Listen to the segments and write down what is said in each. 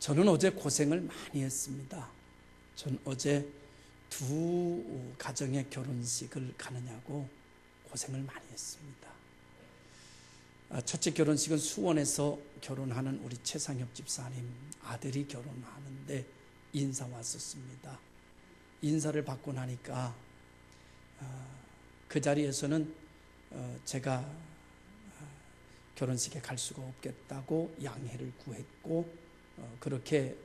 저는 어제 고생을 많이 했습니다. 전 어제 두 가정의 결혼식을 가느냐고 고생을 많이 했습니다. 첫째 결혼식은 수원에서 결혼하는 우리 최상엽 집사님 아들이 결혼하는데 인사 왔었습니다. 인사를 받고 나니까 그 자리에서는 제가 결혼식에 갈 수가 없겠다고 양해를 구했고, 그렇게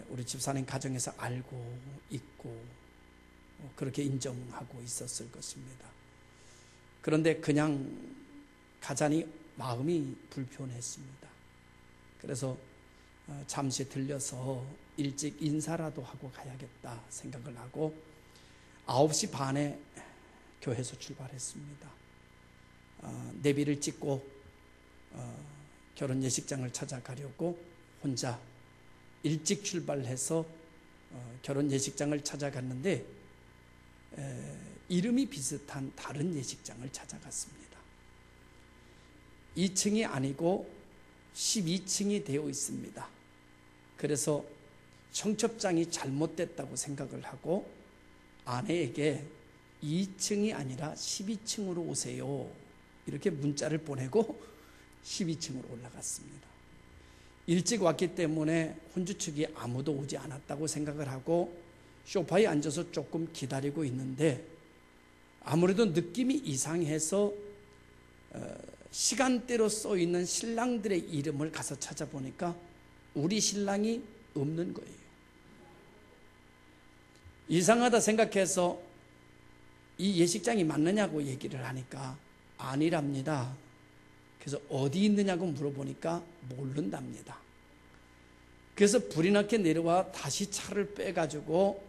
우리 집사님 가정에서 알고 있고 그렇게 인정하고 있었을 것입니다. 그런데 그냥 가자니 마음이 불편했습니다. 그래서 잠시 들려서 일찍 인사라도 하고 가야겠다 생각을 하고 9시 반에 교회에서 출발했습니다. 내비를 찍고 결혼 예식장을 찾아가려고 혼자 일찍 출발해서 결혼 예식장을 찾아갔는데 이름이 비슷한 다른 예식장을 찾아갔습니다. 2층이 아니고 12층이 되어 있습니다. 그래서 청첩장이 잘못됐다고 생각을 하고 아내에게 2층이 아니라 12층으로 오세요 이렇게 문자를 보내고 12층으로 올라갔습니다. 일찍 왔기 때문에 혼주 측이 아무도 오지 않았다고 생각을 하고 소파에 앉아서 조금 기다리고 있는데 아무래도 느낌이 이상해서 시간대로 써 있는 신랑들의 이름을 가서 찾아보니까 우리 신랑이 없는 거예요. 이상하다 생각해서 이 예식장이 맞느냐고 얘기를 하니까 아니랍니다. 그래서 어디 있느냐고 물어보니까 모른답니다. 그래서 불이 나게 내려와 다시 차를 빼가지고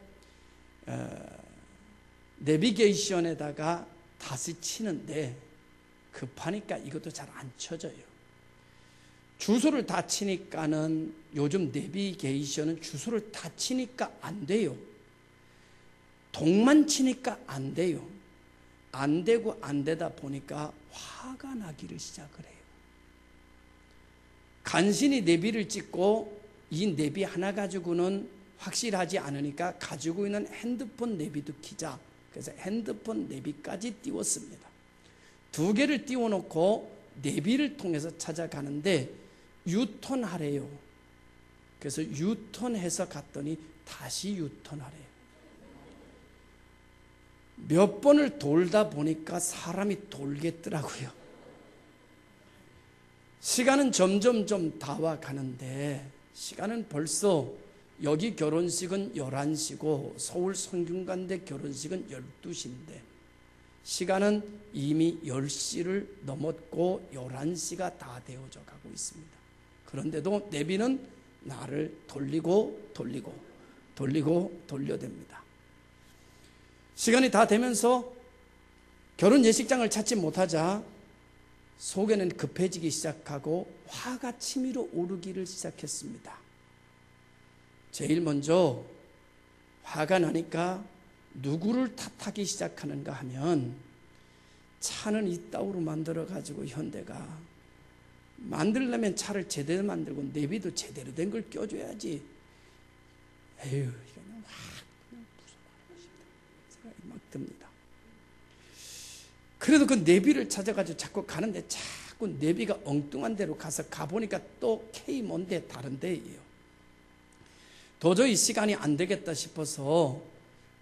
내비게이션에다가 다시 치는데 급하니까 이것도 잘 안 쳐져요. 주소를 다 치니까는 요즘 내비게이션은 주소를 다 치니까 안 돼요. 동만 치니까 안 돼요. 안 되고 안 되다 보니까 화가 나기를 시작을 해요. 간신히 내비를 찍고 이 내비 하나 가지고는 확실하지 않으니까 가지고 있는 핸드폰 내비도 키자. 그래서 핸드폰 내비까지 띄웠습니다. 2개를 띄워놓고 내비를 통해서 찾아가는데 유턴하래요. 그래서 유턴해서 갔더니 다시 유턴하래요. 몇 번을 돌다 보니까 사람이 돌겠더라고요. 시간은 점점 좀 다와가는데 시간은 벌써 여기 결혼식은 11시고 서울 성균관대 결혼식은 12시인데 시간은 이미 10시를 넘었고 11시가 다 되어져 가고 있습니다. 그런데도 내비는 나를 돌리고 돌려댑니다. 시간이 다 되면서 결혼 예식장을 찾지 못하자 속에는 급해지기 시작하고 화가 치밀어 오르기를 시작했습니다. 제일 먼저 화가 나니까 누구를 탓하기 시작하는가 하면 차는 이따위로 만들어가지고 현대가 만들려면 차를 제대로 만들고 내비도 제대로 된 걸 껴줘야지. 에휴, 이거는 그냥 부숴버리고 싶다 생각이 막 듭니다. 그래도 그 내비를 찾아가지고 자꾸 가는데 자꾸 내비가 엉뚱한 데로 가서 가보니까 또 K 뭔데 다른 데예요. 도저히 시간이 안 되겠다 싶어서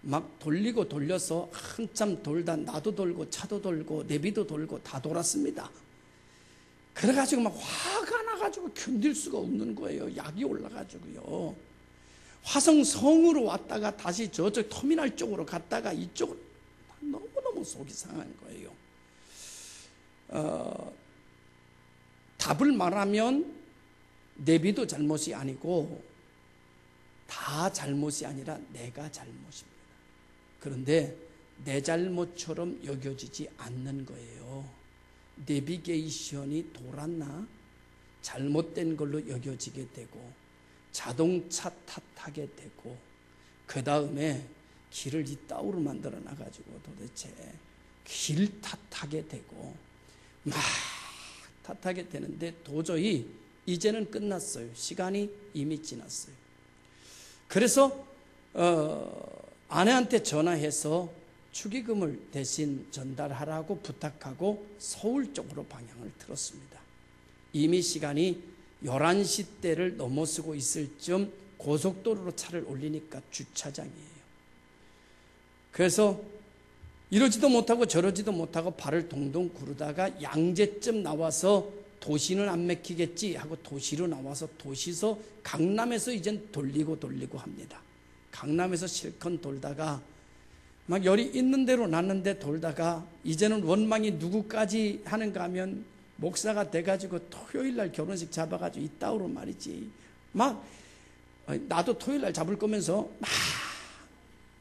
막 돌리고 돌려서 한참 돌다 나도 돌고 차도 돌고 내비도 돌고 다 돌았습니다. 그래가지고 막 화가 나가지고 견딜 수가 없는 거예요. 약이 올라가지고요. 화성성으로 왔다가 다시 저쪽 터미널 쪽으로 갔다가 이쪽으로 너무너무 속이 상한 거예요. 답을 말하면 내비도 잘못이 아니고 다 잘못이 아니라 내가 잘못입니다. 그런데 내 잘못처럼 여겨지지 않는 거예요. 내비게이션이 돌았나? 잘못된 걸로 여겨지게 되고 자동차 탓하게 되고 그 다음에 길을 이따위로 만들어 놔가지고 도대체 길 탓하게 되고 막 탓하게 되는데 도저히 이제는 끝났어요. 시간이 이미 지났어요. 그래서 아내한테 전화해서 축의금을 대신 전달하라고 부탁하고 서울 쪽으로 방향을 틀었습니다. 이미 시간이 11시대를 넘어서고 있을 즈음 고속도로로 차를 올리니까 주차장이에요. 그래서 이러지도 못하고 저러지도 못하고 발을 동동 구르다가 양재쯤 나와서 도시는 안 막히겠지 하고 도시로 나와서 도시서 강남에서 이젠 돌리고 합니다. 강남에서 실컷 돌다가 막 열이 있는 대로 났는데 돌다가 이제는 원망이 누구까지 하는가 하면 목사가 돼가지고 토요일날 결혼식 잡아가지고 이따오로 말이지 막 나도 토요일날 잡을 거면서 막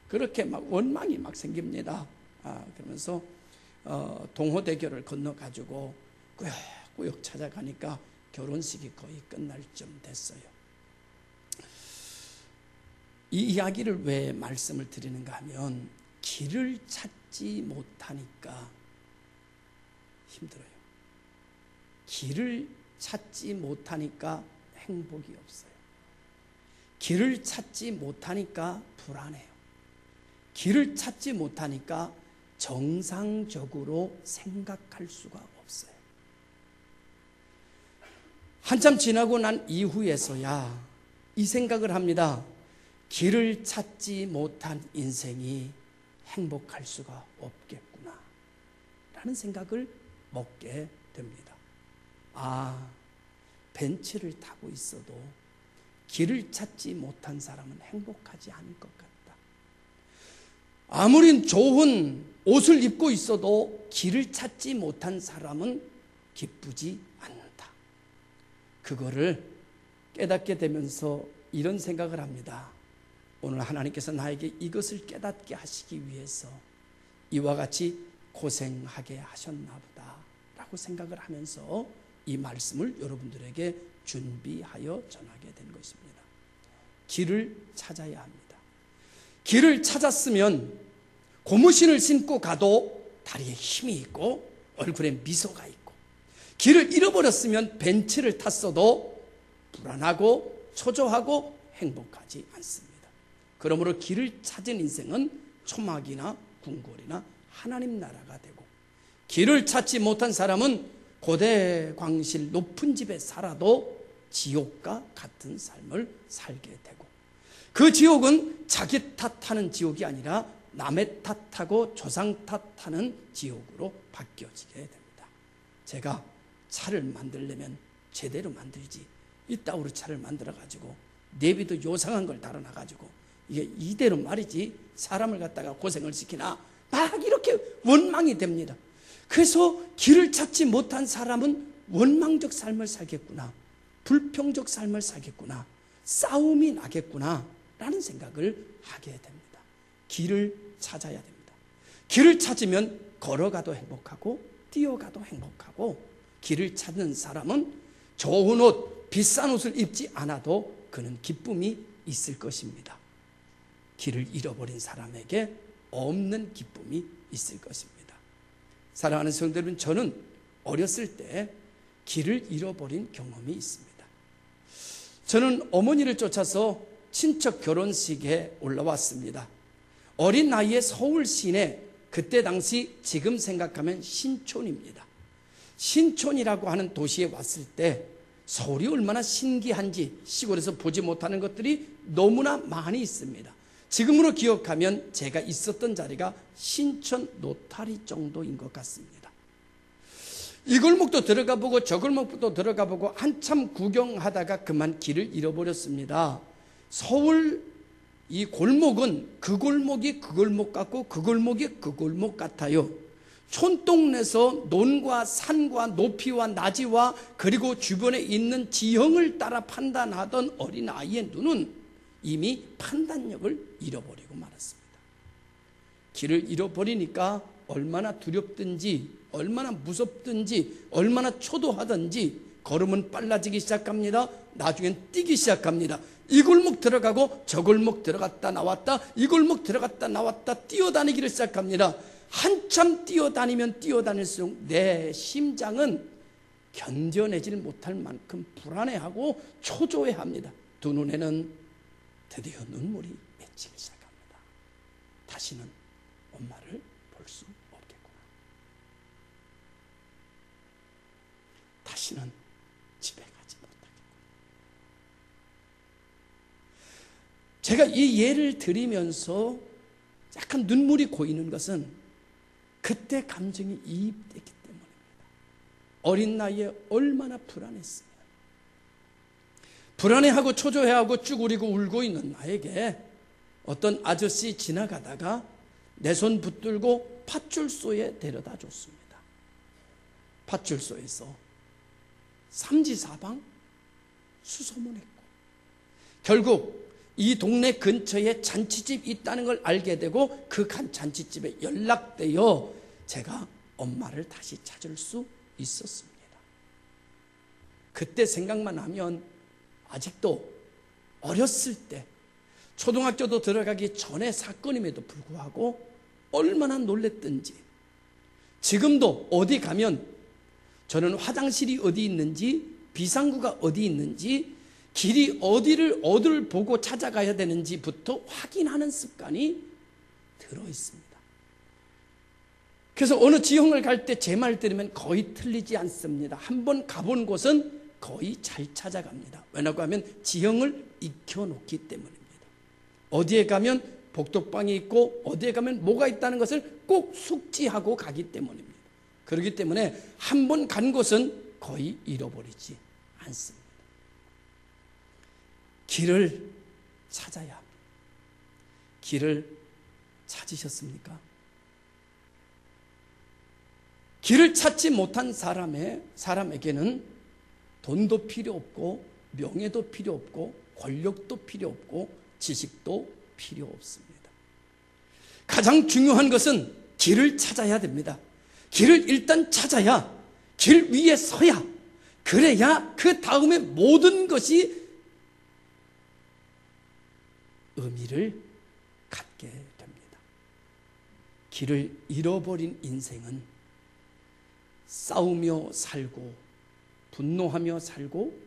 그렇게 막 원망이 막 생깁니다. 그러면서 동호대교를 건너가지고 꾸역꾸역 찾아가니까 결혼식이 거의 끝날 쯤 됐어요. 이 이야기를 왜 말씀을 드리는가 하면 길을 찾지 못하니까 힘들어요. 길을 찾지 못하니까 행복이 없어요. 길을 찾지 못하니까 불안해요. 길을 찾지 못하니까 정상적으로 생각할 수가 없어요. 한참 지나고 난 이후에서야 이 생각을 합니다. 길을 찾지 못한 인생이 행복할 수가 없겠구나 라는 생각을 먹게 됩니다. 벤츠를 타고 있어도 길을 찾지 못한 사람은 행복하지 않을 것 같다. 아무리 좋은 옷을 입고 있어도 길을 찾지 못한 사람은 기쁘지 않는다. 그거를 깨닫게 되면서 이런 생각을 합니다. 오늘 하나님께서 나에게 이것을 깨닫게 하시기 위해서 이와 같이 고생하게 하셨나 보다 라고 생각을 하면서 이 말씀을 여러분들에게 준비하여 전하게 된 것입니다. 길을 찾아야 합니다. 길을 찾았으면 고무신을 신고 가도 다리에 힘이 있고 얼굴에 미소가 있고, 길을 잃어버렸으면 벤츠를 탔어도 불안하고 초조하고 행복하지 않습니다. 그러므로 길을 찾은 인생은 초막이나 궁궐이나 하나님 나라가 되고, 길을 찾지 못한 사람은 고대 광실 높은 집에 살아도 지옥과 같은 삶을 살게 되고, 그 지옥은 자기 탓하는 지옥이 아니라 남의 탓하고 조상 탓하는 지옥으로 바뀌어지게 됩니다. 제가 차를 만들려면 제대로 만들지, 이따위로 차를 만들어가지고 내비도 요상한 걸 달아놔가지고 이게 이대로 말이지 사람을 갖다가 고생을 시키나, 막 이렇게 원망이 됩니다. 그래서 길을 찾지 못한 사람은 원망적 삶을 살겠구나, 불평적 삶을 살겠구나, 싸움이 나겠구나 라는 생각을 하게 됩니다. 길을 찾아야 됩니다. 길을 찾으면 걸어가도 행복하고 뛰어가도 행복하고, 길을 찾는 사람은 좋은 옷, 비싼 옷을 입지 않아도 그는 기쁨이 있을 것입니다. 길을 잃어버린 사람에게 없는 기쁨이 있을 것입니다. 사랑하는 성도 여러분, 저는 어렸을 때 길을 잃어버린 경험이 있습니다. 저는 어머니를 쫓아서 친척 결혼식에 올라왔습니다. 어린 나이에 서울 시내, 그때 당시 지금 생각하면 신촌입니다. 신촌이라고 하는 도시에 왔을 때 서울이 얼마나 신기한지 시골에서 보지 못하는 것들이 너무나 많이 있습니다. 지금으로 기억하면 제가 있었던 자리가 신촌 노타리 정도인 것 같습니다. 이 골목도 들어가 보고 저 골목도 들어가 보고 한참 구경하다가 그만 길을 잃어버렸습니다. 서울 이 골목은 그 골목이 그 골목 같고 그 골목이 그 골목 같아요. 촌동네에서 논과 산과 높이와 낮이와 그리고 주변에 있는 지형을 따라 판단하던 어린아이의 눈은 이미 판단력을 잃어버리고 말았습니다. 길을 잃어버리니까 얼마나 두렵든지, 얼마나 무섭든지, 얼마나 초조하든지 걸음은 빨라지기 시작합니다. 나중엔 뛰기 시작합니다. 이 골목 들어가고 저 골목 들어갔다 나왔다, 이 골목 들어갔다 나왔다 뛰어다니기를 시작합니다. 한참 뛰어다니면 뛰어다닐수록 내 심장은 견뎌내질 못할 만큼 불안해하고 초조해합니다. 두 눈에는 드디어 눈물이 맺히기 시작합니다. 다시는 엄마를 볼 수 없겠구나. 다시는 집에 가지 못하겠구나. 제가 이 예를 들으면서 약간 눈물이 고이는 것은 그때 감정이 이입됐기 때문입니다. 어린 나이에 얼마나 불안했으면, 불안해하고 초조해하고 쭈그리고 울고 있는 나에게 어떤 아저씨 지나가다가 내 손 붙들고 팥줄소에 데려다 줬습니다. 팥줄소에서 삼지사방 수소문했고, 결국 이 동네 근처에 잔치집이 있다는 걸 알게 되고 그 잔치집에 연락되어 제가 엄마를 다시 찾을 수 있었습니다. 그때 생각만 하면 아직도 어렸을 때 초등학교도 들어가기 전에 사건임에도 불구하고 얼마나 놀랬던지, 지금도 어디 가면 저는 화장실이 어디 있는지, 비상구가 어디 있는지, 길이 어디를 보고 찾아가야 되는지부터 확인하는 습관이 들어있습니다. 그래서 어느 지형을 갈 때 제 말 들으면 거의 틀리지 않습니다. 한번 가본 곳은 거의 잘 찾아갑니다. 왜냐고 하면 지형을 익혀놓기 때문입니다. 어디에 가면 복덕방이 있고 어디에 가면 뭐가 있다는 것을 꼭 숙지하고 가기 때문입니다. 그렇기 때문에 한번 간 곳은 거의 잃어버리지 않습니다. 길을 찾아야 합니다. 길을 찾으셨습니까? 길을 찾지 못한 사람에게는 돈도 필요 없고 명예도 필요 없고 권력도 필요 없고 지식도 필요 없습니다. 가장 중요한 것은 길을 찾아야 됩니다. 길을 일단 찾아야, 길 위에 서야, 그래야 그 다음에 모든 것이 의미를 갖게 됩니다. 길을 잃어버린 인생은 싸우며 살고, 분노하며 살고,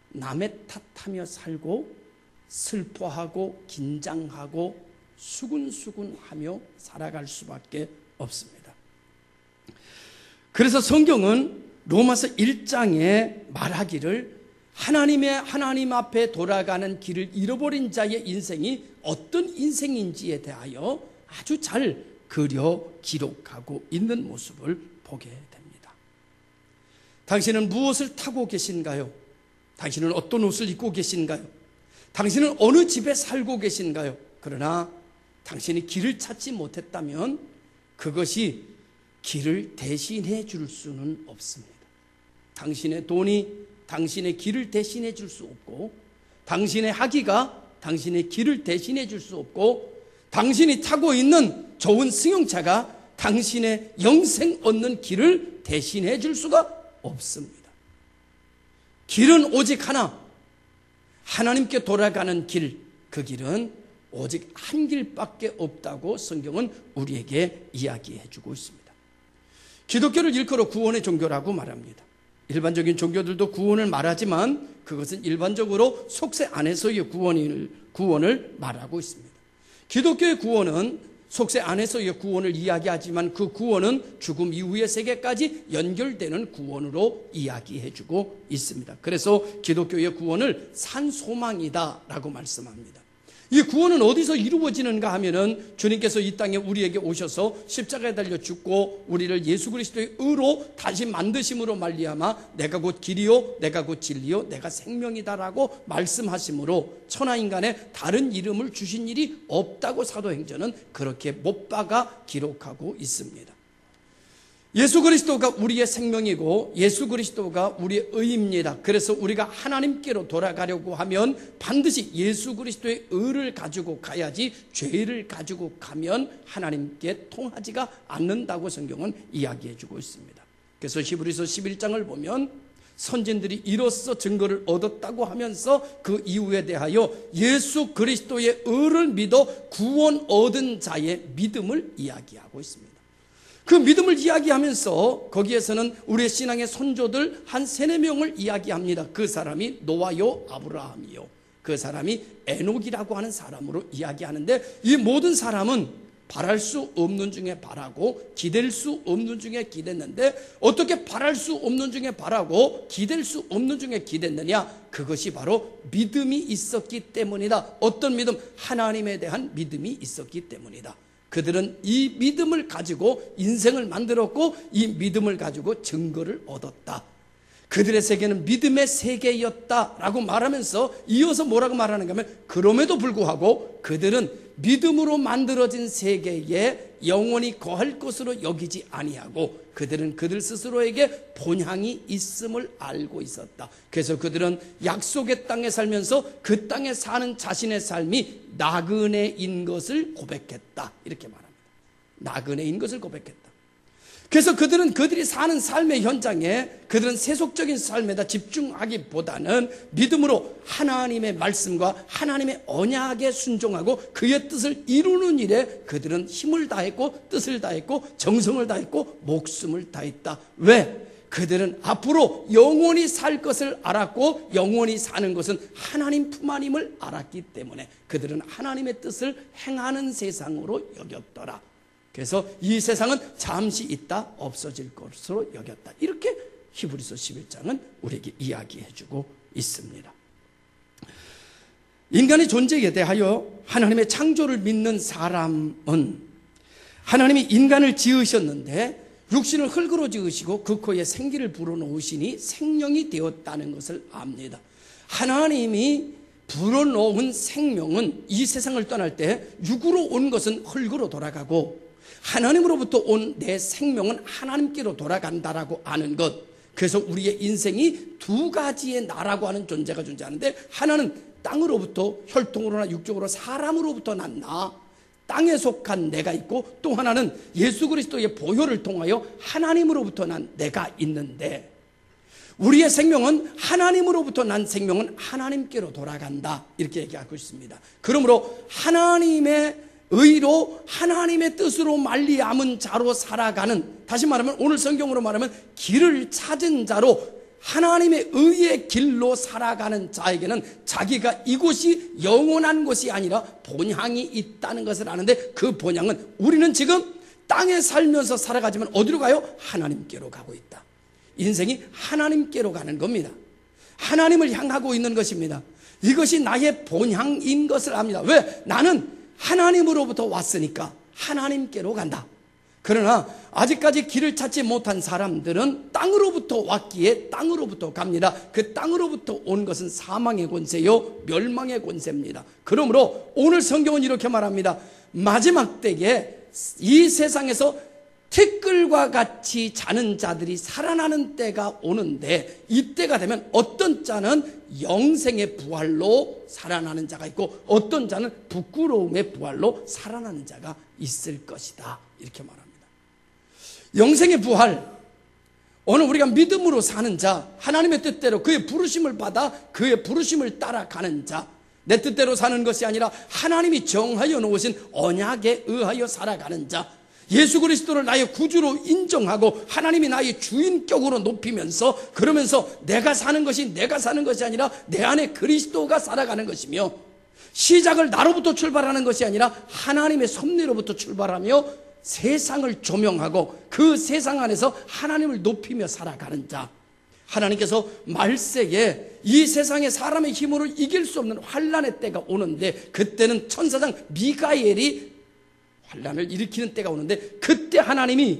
남의 탓하며 살고, 슬퍼하고 긴장하고 수군수군하며 살아갈 수밖에 없습니다. 그래서 성경은 로마서 1장에 말하기를 하나님 앞에 돌아가는 길을 잃어버린 자의 인생이 어떤 인생인지에 대하여 아주 잘 그려 기록하고 있는 모습을 보게 됩니다. 당신은 무엇을 타고 계신가요? 당신은 어떤 옷을 입고 계신가요? 당신은 어느 집에 살고 계신가요? 그러나 당신이 길을 찾지 못했다면 그것이 길을 대신해 줄 수는 없습니다. 당신의 돈이 당신의 길을 대신해 줄 수 없고, 당신의 학위가 당신의 길을 대신해 줄 수 없고, 당신이 타고 있는 좋은 승용차가 당신의 영생 얻는 길을 대신해 줄 수가 없습니다. 길은 오직 하나, 하나님께 돌아가는 길, 그 길은 오직 한 길밖에 없다고 성경은 우리에게 이야기해 주고 있습니다. 기독교를 일컬어 구원의 종교라고 말합니다. 일반적인 종교들도 구원을 말하지만 그것은 일반적으로 속세 안에서의 구원을 말하고 있습니다. 기독교의 구원은 속세 안에서의 구원을 이야기하지만 그 구원은 죽음 이후의 세계까지 연결되는 구원으로 이야기해주고 있습니다. 그래서 기독교의 구원을 산 소망이다라고 말씀합니다. 이 구원은 어디서 이루어지는가 하면은 주님께서 이 땅에 우리에게 오셔서 십자가에 달려 죽고 우리를 예수 그리스도의 의로 다시 만드심으로 말미암아 내가 곧 길이요 내가 곧 진리요 내가 생명이다라고 말씀하심으로 천하인간에 다른 이름을 주신 일이 없다고 사도행전은 그렇게 못 박아 기록하고 있습니다. 예수 그리스도가 우리의 생명이고 예수 그리스도가 우리의 의입니다. 그래서 우리가 하나님께로 돌아가려고 하면 반드시 예수 그리스도의 의를 가지고 가야지 죄를 가지고 가면 하나님께 통하지가 않는다고 성경은 이야기해 주고 있습니다. 그래서 히브리서 11장을 보면 선진들이 이로써 증거를 얻었다고 하면서 그 이유에 대하여 예수 그리스도의 의를 믿어 구원 얻은 자의 믿음을 이야기하고 있습니다. 그 믿음을 이야기하면서 거기에서는 우리의 신앙의 선조들 한 3-4명을 이야기합니다. 그 사람이 노아요, 아브라함이요, 그 사람이 에녹이라고 하는 사람으로 이야기하는데, 이 모든 사람은 바랄 수 없는 중에 바라고 기댈 수 없는 중에 기댔는데, 어떻게 바랄 수 없는 중에 바라고 기댈 수 없는 중에 기댔느냐? 그것이 바로 믿음이 있었기 때문이다. 어떤 믿음? 하나님에 대한 믿음이 있었기 때문이다. 그들은 이 믿음을 가지고 인생을 만들었고, 이 믿음을 가지고 증거를 얻었다. 그들의 세계는 믿음의 세계였다라고 말하면서 이어서 뭐라고 말하는가 하면, 그럼에도 불구하고 그들은 믿음으로 만들어진 세계에 영원히 거할 것으로 여기지 아니하고, 그들은 그들 스스로에게 본향이 있음을 알고 있었다. 그래서 그들은 약속의 땅에 살면서 그 땅에 사는 자신의 삶이 나그네인 것을 고백했다. 이렇게 말합니다. 나그네인 것을 고백했다. 그래서 그들이 사는 삶의 현장에 그들은 세속적인 삶에다 집중하기보다는 믿음으로 하나님의 말씀과 하나님의 언약에 순종하고 그의 뜻을 이루는 일에 그들은 힘을 다했고 뜻을 다했고 정성을 다했고 목숨을 다했다. 왜? 그들은 앞으로 영원히 살 것을 알았고, 영원히 사는 것은 하나님 품 안임을 알았기 때문에 그들은 하나님의 뜻을 행하는 세상으로 여겼더라. 그래서 이 세상은 잠시 있다 없어질 것으로 여겼다. 이렇게 히브리서 11장은 우리에게 이야기해주고 있습니다. 인간의 존재에 대하여 하나님의 창조를 믿는 사람은, 하나님이 인간을 지으셨는데 육신을 흙으로 지으시고 그 코에 생기를 불어넣으시니 생명이 되었다는 것을 압니다. 하나님이 불어넣은 생명은 이 세상을 떠날 때 육으로 온 것은 흙으로 돌아가고, 하나님으로부터 온 내 생명은 하나님께로 돌아간다라고 아는 것. 그래서 우리의 인생이 2가지의 나라고 하는 존재가 존재하는데, 하나는 땅으로부터 혈통으로나 육적으로 사람으로부터 난 나, 땅에 속한 내가 있고, 또 하나는 예수 그리스도의 보혈을 통하여 하나님으로부터 난 내가 있는데, 우리의 생명은 하나님으로부터 난 생명은 하나님께로 돌아간다. 이렇게 얘기하고 있습니다. 그러므로 하나님의 의로 하나님의 뜻으로 말미암은 자로 살아가는, 다시 말하면 오늘 성경으로 말하면 길을 찾은 자로 하나님의 의의 길로 살아가는 자에게는 자기가 이곳이 영원한 것이 아니라 본향이 있다는 것을 아는데, 그 본향은 우리는 지금 땅에 살면서 살아가지만 어디로 가요? 하나님께로 가고 있다. 인생이 하나님께로 가는 겁니다. 하나님을 향하고 있는 것입니다. 이것이 나의 본향인 것을 압니다. 왜? 나는 하나님으로부터 왔으니까 하나님께로 간다. 그러나 아직까지 길을 찾지 못한 사람들은 땅으로부터 왔기에 땅으로부터 갑니다. 그 땅으로부터 온 것은 사망의 권세요, 멸망의 권세입니다. 그러므로 오늘 성경은 이렇게 말합니다. 마지막 때에 이 세상에서 티끌과 같이 자는 자들이 살아나는 때가 오는데, 이때가 되면 어떤 자는 영생의 부활로 살아나는 자가 있고, 어떤 자는 부끄러움의 부활로 살아나는 자가 있을 것이다. 이렇게 말합니다. 영생의 부활, 오늘 우리가 믿음으로 사는 자, 하나님의 뜻대로 그의 부르심을 받아 그의 부르심을 따라가는 자, 내 뜻대로 사는 것이 아니라 하나님이 정하여 놓으신 언약에 의하여 살아가는 자, 예수 그리스도를 나의 구주로 인정하고 하나님이 나의 주인격으로 높이면서, 그러면서 내가 사는 것이 아니라 내 안에 그리스도가 살아가는 것이며, 시작을 나로부터 출발하는 것이 아니라 하나님의 섭리로부터 출발하며 세상을 조명하고 그 세상 안에서 하나님을 높이며 살아가는 자, 하나님께서 말세에 이 세상의 사람의 힘으로 이길 수 없는 환난의 때가 오는데, 그때는 천사장 미가엘이 환난을 일으키는 때가 오는데, 그때 하나님이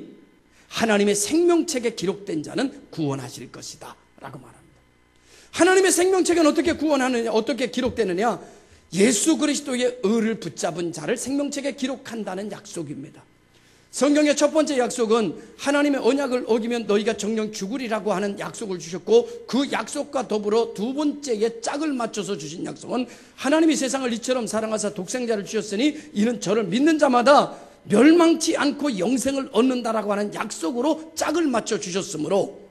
하나님의 생명책에 기록된 자는 구원하실 것이다 라고 말합니다. 하나님의 생명책은 어떻게 구원하느냐, 어떻게 기록되느냐? 예수 그리스도의 의를 붙잡은 자를 생명책에 기록한다는 약속입니다. 성경의 첫 번째 약속은 하나님의 언약을 어기면 너희가 정령 죽으리라고 하는 약속을 주셨고, 그 약속과 더불어 두 번째에 짝을 맞춰서 주신 약속은 하나님이 세상을 이처럼 사랑하사 독생자를 주셨으니 이는 저를 믿는 자마다 멸망치 않고 영생을 얻는다라고 하는 약속으로 짝을 맞춰 주셨으므로,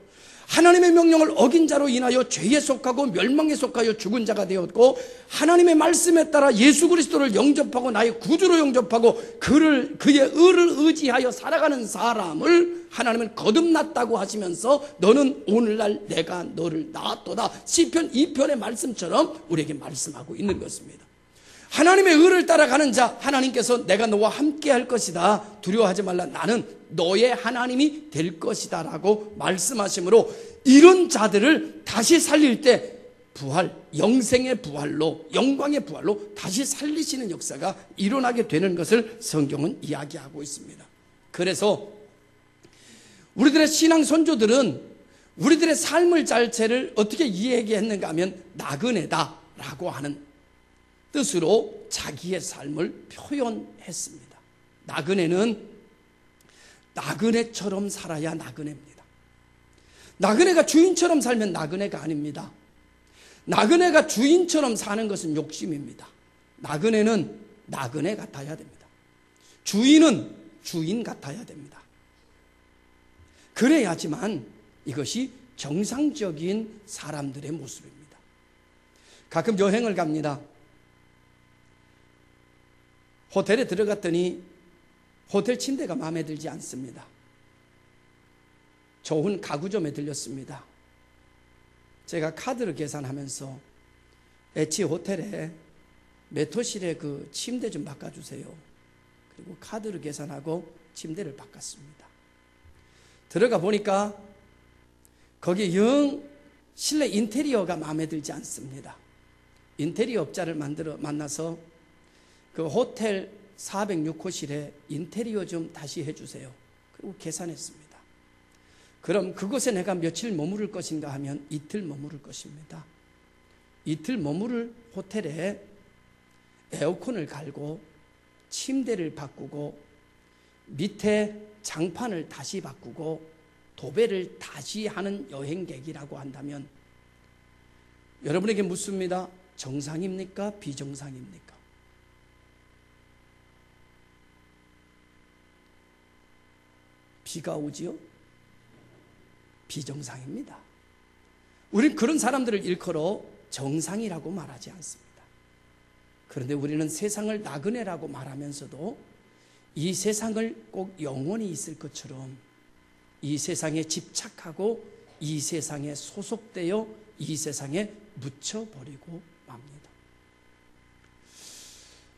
하나님의 명령을 어긴 자로 인하여 죄에 속하고 멸망에 속하여 죽은 자가 되었고, 하나님의 말씀에 따라 예수 그리스도를 영접하고 나의 구주로 영접하고 그의 의를 의지하여 살아가는 사람을 하나님은 거듭났다고 하시면서 너는 오늘날 내가 너를 낳았도다, 시편 2편의 말씀처럼 우리에게 말씀하고 있는 것입니다. 하나님의 의를 따라가는 자, 하나님께서 내가 너와 함께 할 것이다, 두려워하지 말라, 나는 너의 하나님이 될 것이다 라고 말씀하시므로, 이런 자들을 다시 살릴 때 부활, 영생의 부활로, 영광의 부활로 다시 살리시는 역사가 일어나게 되는 것을 성경은 이야기하고 있습니다. 그래서 우리들의 신앙 선조들은 우리들의 삶을 자체를 어떻게 이야기했는가 하면 나그네다 라고 하는 뜻으로 자기의 삶을 표현했습니다. 나그네는 나그네처럼 살아야 나그네입니다. 나그네가 주인처럼 살면 나그네가 아닙니다. 나그네가 주인처럼 사는 것은 욕심입니다. 나그네는 나그네 같아야 됩니다. 주인은 주인 같아야 됩니다. 그래야지만 이것이 정상적인 사람들의 모습입니다. 가끔 여행을 갑니다. 호텔에 들어갔더니 호텔 침대가 마음에 들지 않습니다. 좋은 가구점에 들렸습니다. 제가 카드로 계산하면서 H 호텔에 몇 호실에 그 침대 좀 바꿔주세요. 그리고 카드로 계산하고 침대를 바꿨습니다. 들어가 보니까 거기 영 실내 인테리어가 마음에 들지 않습니다. 인테리어 업자를 만나서 그 호텔 406호실에 인테리어 좀 다시 해주세요. 그리고 계산했습니다. 그럼 그곳에 내가 며칠 머무를 것인가 하면 이틀 머무를 것입니다. 이틀 머무를 호텔에 에어컨을 갈고 침대를 바꾸고 밑에 장판을 다시 바꾸고 도배를 다시 하는 여행객이라고 한다면 여러분에게 묻습니다. 정상입니까? 비정상입니까? 비가 오지요? 비정상입니다. 우리는 그런 사람들을 일컬어 정상이라고 말하지 않습니다. 그런데 우리는 세상을 나그네라고 말하면서도 이 세상을 꼭 영원히 있을 것처럼 이 세상에 집착하고 이 세상에 소속되어 이 세상에 묻혀버리고 맙니다.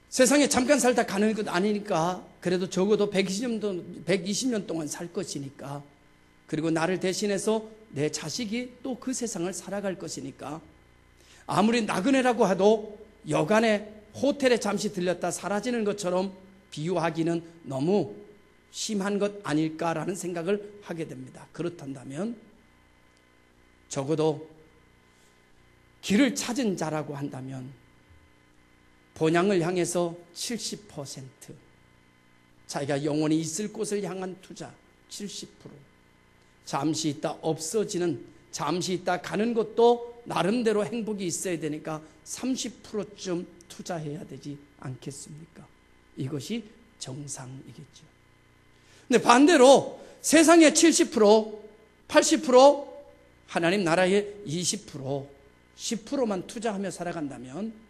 세상에 잠깐 살다 가는 것 아니니까, 그래도 적어도 120년 동안 살 것이니까, 그리고 나를 대신해서 내 자식이 또 그 세상을 살아갈 것이니까, 아무리 나그네라고 해도 여간에 호텔에 잠시 들렸다 사라지는 것처럼 비유하기는 너무 심한 것 아닐까라는 생각을 하게 됩니다. 그렇단다면 적어도 길을 찾은 자라고 한다면 본향을 향해서 70%, 자기가 영원히 있을 곳을 향한 투자 70%, 잠시 있다 없어지는, 잠시 있다 가는 것도 나름대로 행복이 있어야 되니까 30%쯤 투자해야 되지 않겠습니까? 이것이 정상이겠죠. 근데 반대로 세상의 70%, 80%, 하나님 나라의 20%, 10%만 투자하며 살아간다면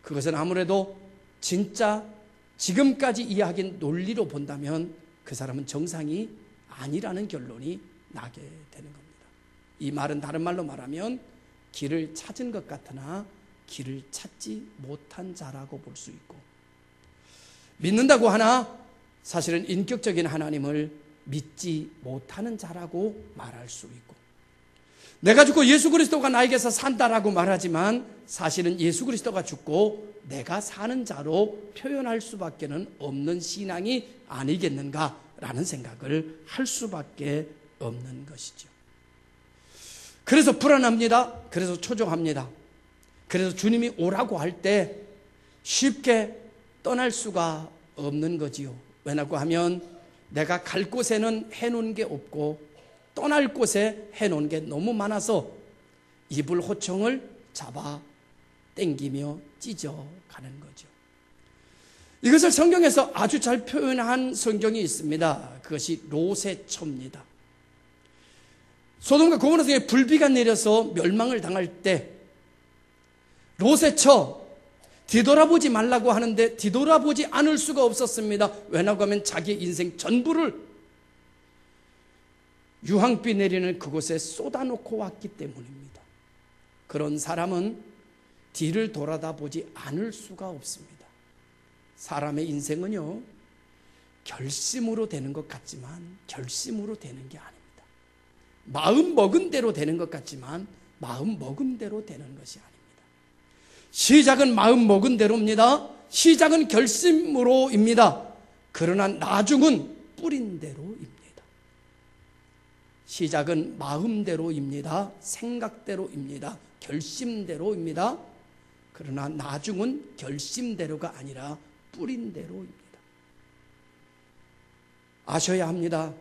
그것은 아무래도 진짜 지금까지 이야기한 논리로 본다면 그 사람은 정상이 아니라는 결론이 나게 되는 겁니다. 이 말은 다른 말로 말하면 길을 찾은 것 같으나 길을 찾지 못한 자라고 볼 수 있고, 믿는다고 하나 사실은 인격적인 하나님을 믿지 못하는 자라고 말할 수 있고, 내가 죽고 예수 그리스도가 나에게서 산다라고 말하지만 사실은 예수 그리스도가 죽고 내가 사는 자로 표현할 수밖에 없는 신앙이 아니겠는가라는 생각을 할 수밖에 없는 것이죠. 그래서 불안합니다. 그래서 초조합니다. 그래서 주님이 오라고 할 때 쉽게 떠날 수가 없는 거지요. 왜냐고 하면 내가 갈 곳에는 해놓은 게 없고 떠날 곳에 해놓은 게 너무 많아서 이불 호청을 잡아 땡기며 찢어가는 거죠. 이것을 성경에서 아주 잘 표현한 성경이 있습니다. 그것이 로세초입니다. 소돔과 고모라 성에 불비가 내려서 멸망을 당할 때 롯에 쳐 뒤돌아보지 말라고 하는데 뒤돌아보지 않을 수가 없었습니다. 왜냐고 하면 자기의 인생 전부를 유황비 내리는 그곳에 쏟아놓고 왔기 때문입니다. 그런 사람은 뒤를 돌아다보지 않을 수가 없습니다. 사람의 인생은요, 결심으로 되는 것 같지만 결심으로 되는 게 아닙니다. 마음 먹은 대로 되는 것 같지만 마음 먹은 대로 되는 것이 아닙니다. 시작은 마음 먹은 대로입니다. 시작은 결심으로입니다. 그러나 나중은 뿌린 대로입니다. 시작은 마음대로입니다. 생각대로입니다. 결심대로입니다. 그러나 나중은 결심대로가 아니라 뿌린 대로입니다. 아셔야 합니다.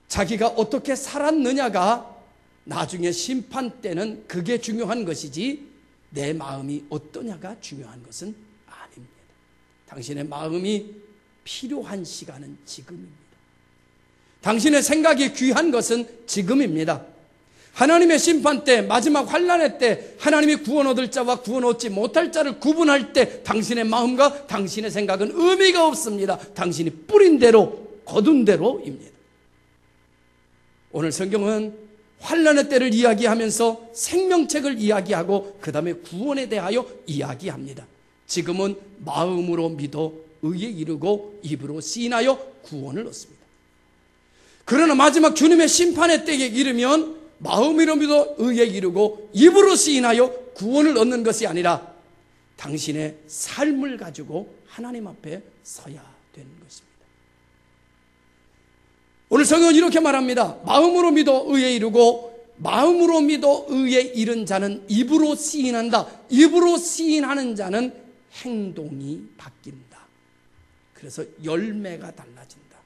자기가 어떻게 살았느냐가 나중에 심판 때는 그게 중요한 것이지 내 마음이 어떠냐가 중요한 것은 아닙니다. 당신의 마음이 필요한 시간은 지금입니다. 당신의 생각이 귀한 것은 지금입니다. 하나님의 심판 때, 마지막 환난의 때 하나님이 구원 얻을 자와 구원 얻지 못할 자를 구분할 때 당신의 마음과 당신의 생각은 의미가 없습니다. 당신이 뿌린 대로, 거둔 대로입니다. 오늘 성경은 환난의 때를 이야기하면서 생명책을 이야기하고 그 다음에 구원에 대하여 이야기합니다. 지금은 마음으로 믿어 의에 이르고 입으로 시인하여 구원을 얻습니다. 그러나 마지막 주님의 심판의 때에 이르면 마음으로 믿어 의에 이르고 입으로 시인하여 구원을 얻는 것이 아니라 당신의 삶을 가지고 하나님 앞에 서야 되는 것입니다. 오늘 성경은 이렇게 말합니다. 마음으로 믿어 의에 이르고 마음으로 믿어 의에 이른 자는 입으로 시인한다. 입으로 시인하는 자는 행동이 바뀐다. 그래서 열매가 달라진다.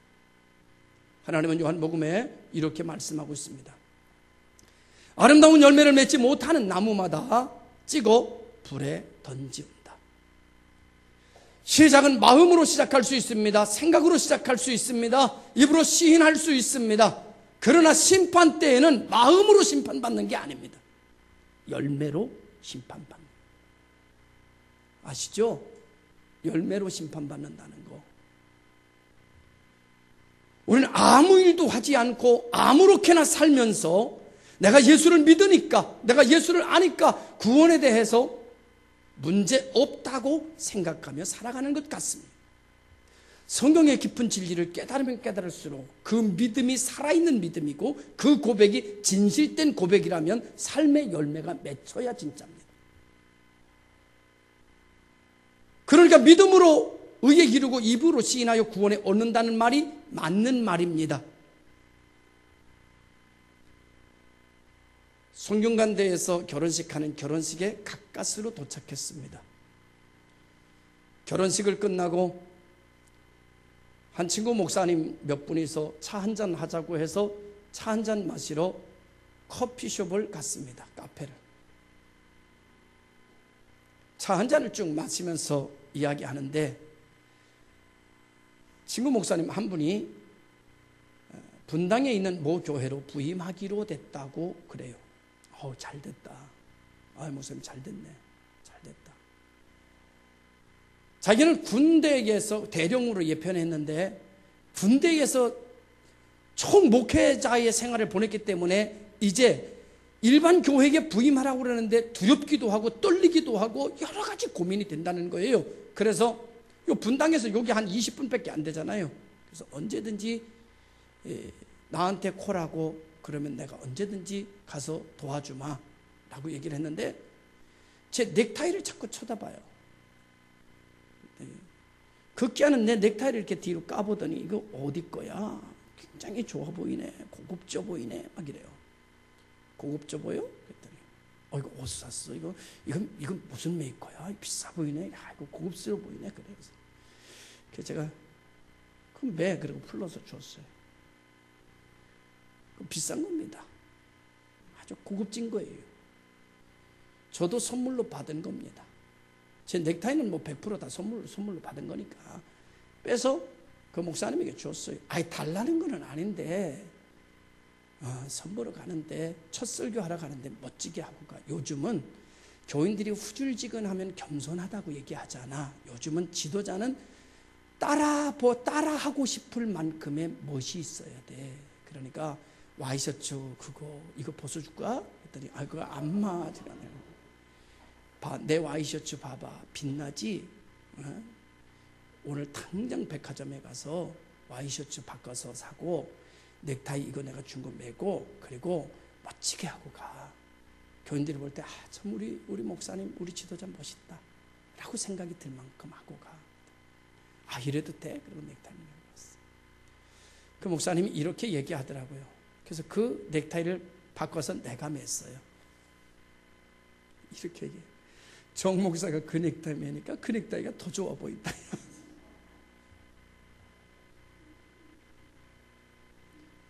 하나님은 요한복음에 이렇게 말씀하고 있습니다. 아름다운 열매를 맺지 못하는 나무마다 찍어 불에 던지운다. 시작은 마음으로 시작할 수 있습니다. 생각으로 시작할 수 있습니다. 입으로 시인할 수 있습니다. 그러나 심판 때에는 마음으로 심판받는 게 아닙니다. 열매로 심판받는. 아시죠? 열매로 심판받는다는 거. 우리는 아무 일도 하지 않고 아무렇게나 살면서 내가 예수를 믿으니까, 내가 예수를 아니까 구원에 대해서 문제 없다고 생각하며 살아가는 것 같습니다. 성경의 깊은 진리를 깨달으면 깨달을수록 그 믿음이 살아있는 믿음이고 그 고백이 진실된 고백이라면 삶의 열매가 맺혀야 진짜입니다. 그러니까 믿음으로 의에 이르고 입으로 시인하여 구원에 얻는다는 말이 맞는 말입니다. 송경간대에서 결혼식하는 결혼식에 가까스로 도착했습니다. 결혼식을 끝나고 한 친구 목사님 몇 분이서 차 한잔 하자고 해서 차 한잔 마시러 커피숍을 갔습니다. 카페를. 차 한 잔을 쭉 마시면서 이야기하는데 친구 목사님 한 분이 분당에 있는 모 교회로 부임하기로 됐다고 그래요. 잘 됐다. 목사님 잘 됐네. 잘 됐다. 자기는 군대에서 대령으로 예편했는데 군대에서 총 목회자의 생활을 보냈기 때문에 이제 일반 교회에 부임하라고 그러는데 두렵기도 하고 떨리기도 하고 여러 가지 고민이 된다는 거예요. 그래서 요 분당에서 여기 한 20분밖에 안 되잖아요. 그래서 언제든지 나한테 콜하고 그러면 내가 언제든지 가서 도와주마 라고 얘기를 했는데 제 넥타이를 자꾸 쳐다봐요. 급기야는 내 넥타이를 이렇게 뒤로 까보더니 이거 어디 거야? 굉장히 좋아 보이네. 고급져 보이네. 막 이래요. 고급져 보여? 그랬더니 이거 어디서 샀어? 이건 무슨 메이커야? 비싸 보이네. 이거 고급스러워 보이네. 그래서 제가 그럼 왜? 그리고 풀러서 줬어요. 비싼 겁니다. 아주 고급진 거예요. 저도 선물로 받은 겁니다. 제 넥타이는 100% 다 선물로 받은 거니까 빼서 그 목사님에게 줬어요. 달라는 건 아닌데 선보러 가는데, 첫 설교하러 가는데 멋지게 하고 가. 요즘은 교인들이 후줄지근하면 겸손하다고 얘기하잖아. 요즘은 지도자는 따라하고 싶을 만큼의 멋이 있어야 돼. 그러니까 와이셔츠 이거 벗어줄까? 했더니 그거 안 맞으라네. 내 와이셔츠 봐봐, 빛나지? 오늘 당장 백화점에 가서 와이셔츠 바꿔서 사고 넥타이 이거 내가 준 거 매고, 그리고 멋지게 하고 가. 교인들이 볼 때 참 우리 목사님, 우리 지도자 멋있다 라고 생각이 들 만큼 하고 가. 이래도 돼? 그리고 넥타이를 메고 갔어. 그 목사님이 이렇게 얘기하더라고요. 그래서 그 넥타이를 바꿔서 내가 맸어요. 이렇게 얘기해. 정 목사가 그 넥타이 매니까 그 넥타이가 더 좋아 보인다.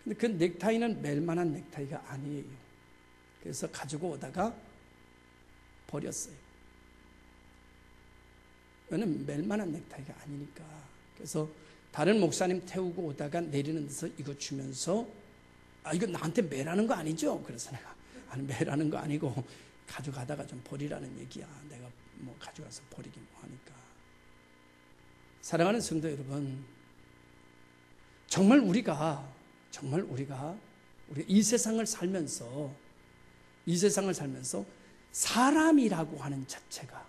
근데 그 넥타이는 멜 만한 넥타이가 아니에요. 그래서 가지고 오다가 버렸어요. 왜냐면 멜 만한 넥타이가 아니니까. 그래서 다른 목사님 태우고 오다가 내리는 데서 이거 주면서 이거 나한테 매라는 거 아니죠? 그래서 내가 매라는 거 아니고 가져가다가 좀 버리라는 얘기야. 내가 뭐 가져가서 버리긴 뭐하니까. 사랑하는 성도 여러분, 정말 우리가 이 세상을 살면서 사람이라고 하는 자체가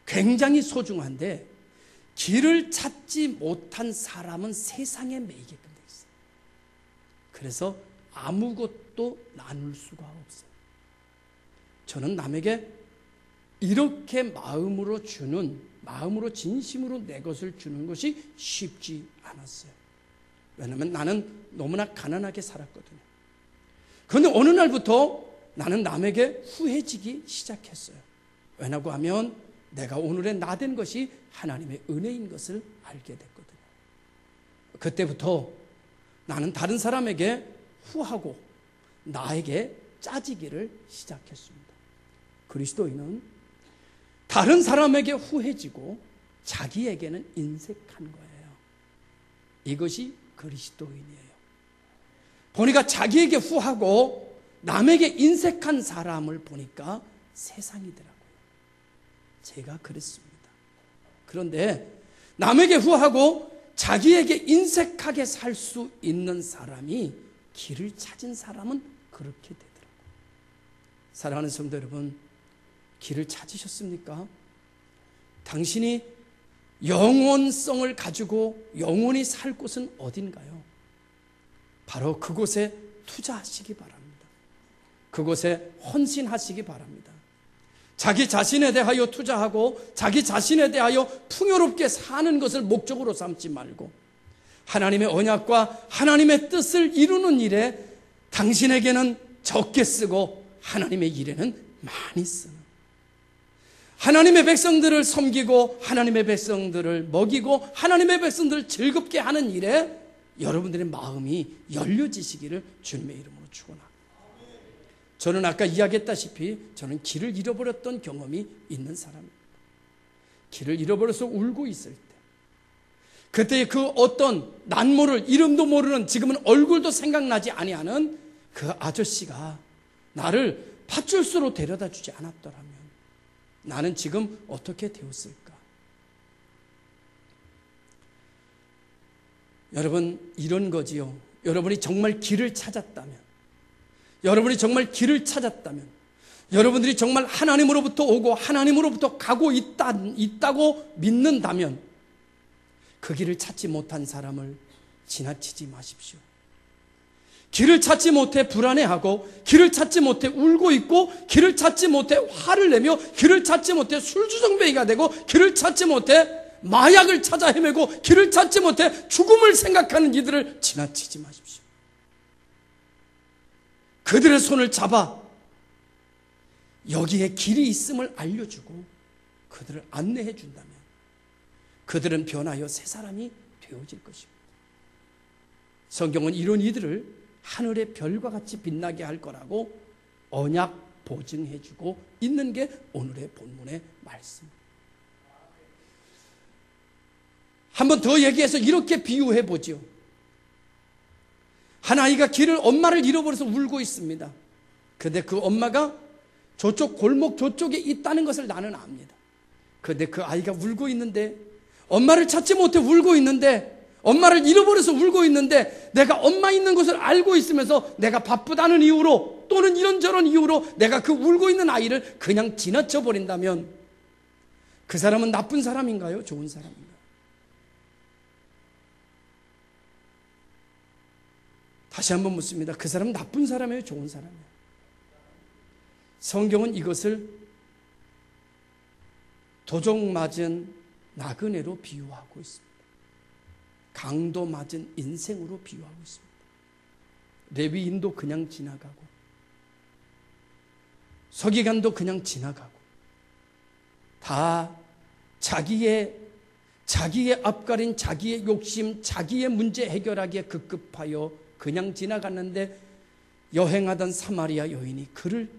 굉장히 소중한데, 길을 찾지 못한 사람은 세상에 매이게끔 돼 있어요. 그래서 아무것도 나눌 수가 없어요. 저는 남에게 이렇게 마음으로 진심으로 내 것을 주는 것이 쉽지 않았어요. 왜냐하면 나는 너무나 가난하게 살았거든요. 그런데 어느 날부터 나는 남에게 후해지기 시작했어요. 왜냐고 하면 내가 오늘의 나 된 것이 하나님의 은혜인 것을 알게 됐거든요. 그때부터 나는 다른 사람에게 후하고 나에게 짜지기를 시작했습니다. 그리스도인은 다른 사람에게 후해지고 자기에게는 인색한 거예요. 이것이 그리스도인이에요. 보니까 자기에게 후하고 남에게 인색한 사람을 보니까 세상이더라고요. 제가 그랬습니다. 그런데 남에게 후하고 자기에게 인색하게 살 수 있는 사람이, 길을 찾은 사람은 그렇게 되더라고요. 사랑하는 성도 여러분, 길을 찾으셨습니까? 당신이 영원성을 가지고 영원히 살 곳은 어딘가요? 바로 그곳에 투자하시기 바랍니다. 그곳에 헌신하시기 바랍니다. 자기 자신에 대하여 투자하고 자기 자신에 대하여 풍요롭게 사는 것을 목적으로 삼지 말고 하나님의 언약과 하나님의 뜻을 이루는 일에 당신에게는 적게 쓰고 하나님의 일에는 많이 쓰는, 하나님의 백성들을 섬기고 하나님의 백성들을 먹이고 하나님의 백성들을 즐겁게 하는 일에 여러분들의 마음이 열려지시기를 주님의 이름으로 축원합니다. 저는 아까 이야기했다시피 저는 길을 잃어버렸던 경험이 있는 사람입니다. 길을 잃어버려서 울고 있을 때, 그때의 그 어떤 난모를, 이름도 모르는, 지금은 얼굴도 생각나지 아니하는 그 아저씨가 나를 팥줄수로 데려다 주지 않았더라면 나는 지금 어떻게 되었을까? 여러분, 이런 거지요. 여러분이 정말 길을 찾았다면, 여러분들이 정말 하나님으로부터 오고 하나님으로부터 가고 있다고 믿는다면 그 길을 찾지 못한 사람을 지나치지 마십시오. 길을 찾지 못해 불안해하고, 길을 찾지 못해 울고 있고, 길을 찾지 못해 화를 내며, 길을 찾지 못해 술주정뱅이가 되고, 길을 찾지 못해 마약을 찾아 헤매고, 길을 찾지 못해 죽음을 생각하는 이들을 지나치지 마십시오. 그들의 손을 잡아 여기에 길이 있음을 알려주고 그들을 안내해 준다면 그들은 변하여 새 사람이 되어질 것입니다. 성경은 이런 이들을 하늘의 별과 같이 빛나게 할 거라고 언약 보증해 주고 있는 게 오늘의 본문의 말씀입니다. 한 번 더 얘기해서 이렇게 비유해 보죠. 한 아이가 엄마를 잃어버려서 울고 있습니다. 그런데 그 엄마가 저쪽 골목 저쪽에 있다는 것을 나는 압니다. 그런데 그 아이가 울고 있는데, 엄마를 찾지 못해 울고 있는데, 엄마를 잃어버려서 울고 있는데, 내가 엄마 있는 것을 알고 있으면서 내가 바쁘다는 이유로 또는 이런저런 이유로 내가 그 울고 있는 아이를 그냥 지나쳐 버린다면 그 사람은 나쁜 사람인가요? 좋은 사람인가요? 다시 한번 묻습니다. 그 사람은 나쁜 사람이에요? 좋은 사람이에요? 성경은 이것을 도적 맞은 나그네로 비유하고 있습니다. 강도 맞은 인생으로 비유하고 있습니다. 레위인도 그냥 지나가고 서기관도 그냥 지나가고 다 자기의 앞가린 자기의 욕심, 자기의 문제 해결하기에 급급하여 그냥 지나갔는데 여행하던 사마리아 여인이 그를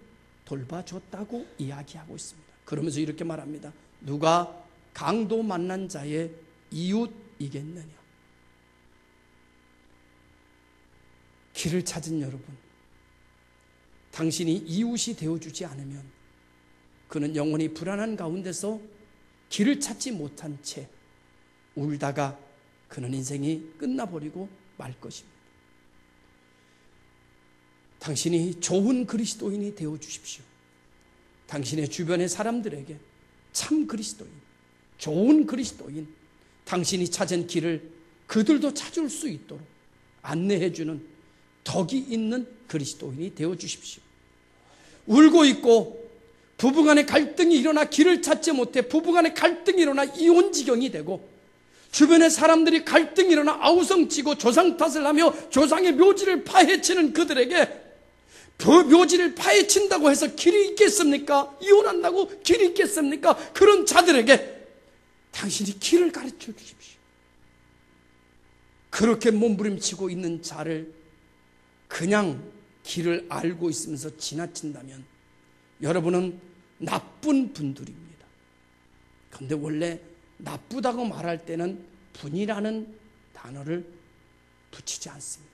돌봐줬다고 이야기하고 있습니다. 그러면서 이렇게 말합니다. 누가 강도 만난 자의 이웃이겠느냐. 길을 찾은 여러분, 당신이 이웃이 되어주지 않으면 그는 영원히 불안한 가운데서 길을 찾지 못한 채 울다가 그는 인생이 끝나버리고 말 것입니다. 당신이 좋은 그리스도인이 되어주십시오. 당신의 주변의 사람들에게 참 그리스도인, 좋은 그리스도인, 당신이 찾은 길을 그들도 찾을 수 있도록 안내해주는 덕이 있는 그리스도인이 되어주십시오. 울고 있고 부부간의 갈등이 일어나 길을 찾지 못해 부부간의 갈등이 일어나 이혼지경이 되고 주변의 사람들이 갈등이 일어나 아우성치고 조상 탓을 하며 조상의 묘지를 파헤치는 그들에게 묘지를 파헤친다고 해서 길이 있겠습니까? 이혼한다고 길이 있겠습니까? 그런 자들에게 당신이 길을 가르쳐 주십시오. 그렇게 몸부림치고 있는 자를 그냥 길을 알고 있으면서 지나친다면 여러분은 나쁜 분들입니다. 그런데 원래 나쁘다고 말할 때는 분이라는 단어를 붙이지 않습니다.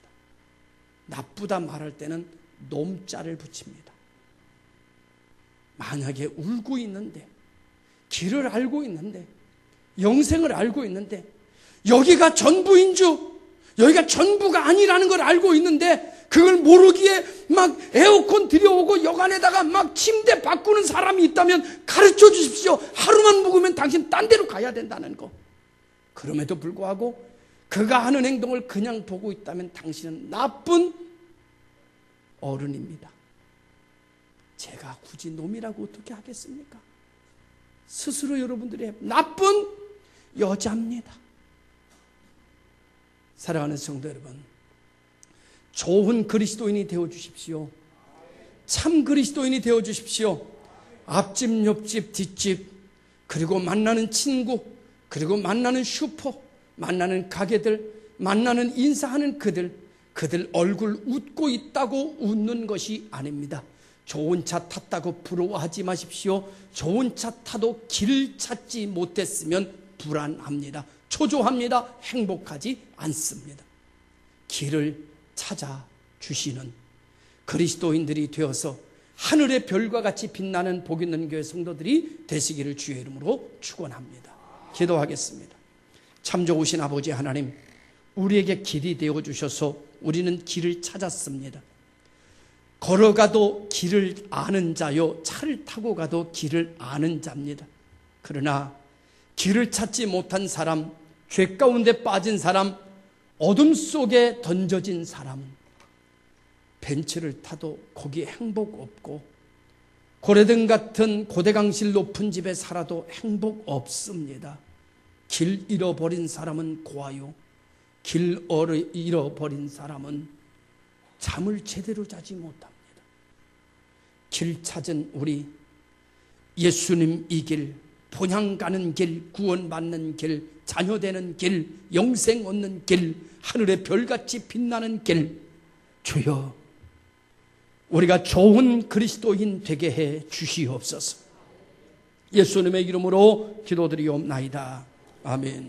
나쁘다 말할 때는 놈자를 붙입니다. 만약에 울고 있는데, 길을 알고 있는데, 영생을 알고 있는데, 여기가 전부인 줄, 여기가 전부가 아니라는 걸 알고 있는데 그걸 모르기에 막 에어컨 들여오고 여간에다가 막 침대 바꾸는 사람이 있다면 가르쳐 주십시오. 하루만 묵으면 당신 딴 데로 가야 된다는 거. 그럼에도 불구하고 그가 하는 행동을 그냥 보고 있다면 당신은 나쁜 어른입니다. 제가 굳이 놈이라고 어떻게 하겠습니까? 스스로 여러분들이 나쁜 여자입니다. 사랑하는 성도 여러분, 좋은 그리스도인이 되어주십시오. 참 그리스도인이 되어주십시오. 앞집, 옆집, 뒷집, 그리고 만나는 친구, 그리고 만나는 슈퍼, 만나는 가게들, 만나는 인사하는 그들 얼굴 웃고 있다고 웃는 것이 아닙니다. 좋은 차 탔다고 부러워하지 마십시오. 좋은 차 타도 길 찾지 못했으면 불안합니다. 초조합니다. 행복하지 않습니다. 길을 찾아주시는 그리스도인들이 되어서 하늘의 별과 같이 빛나는 복 있는 교회 성도들이 되시기를 주의 이름으로 축원합니다. 기도하겠습니다. 참 좋으신 아버지 하나님, 우리에게 길이 되어주셔서 우리는 길을 찾았습니다. 걸어가도 길을 아는 자요, 차를 타고 가도 길을 아는 자입니다. 그러나 길을 찾지 못한 사람, 죄 가운데 빠진 사람, 어둠 속에 던져진 사람은 벤츠를 타도 거기에 행복 없고 고래등 같은 고대강실 높은 집에 살아도 행복 없습니다. 길 잃어버린 사람은 고아요, 길 잃어버린 사람은 잠을 제대로 자지 못합니다. 길 찾은 우리, 예수님 이 길, 본향 가는 길, 구원받는 길, 자녀 되는 길, 영생 얻는 길, 하늘의 별같이 빛나는 길, 주여 우리가 좋은 그리스도인 되게 해 주시옵소서. 예수님의 이름으로 기도드리옵나이다. 아멘.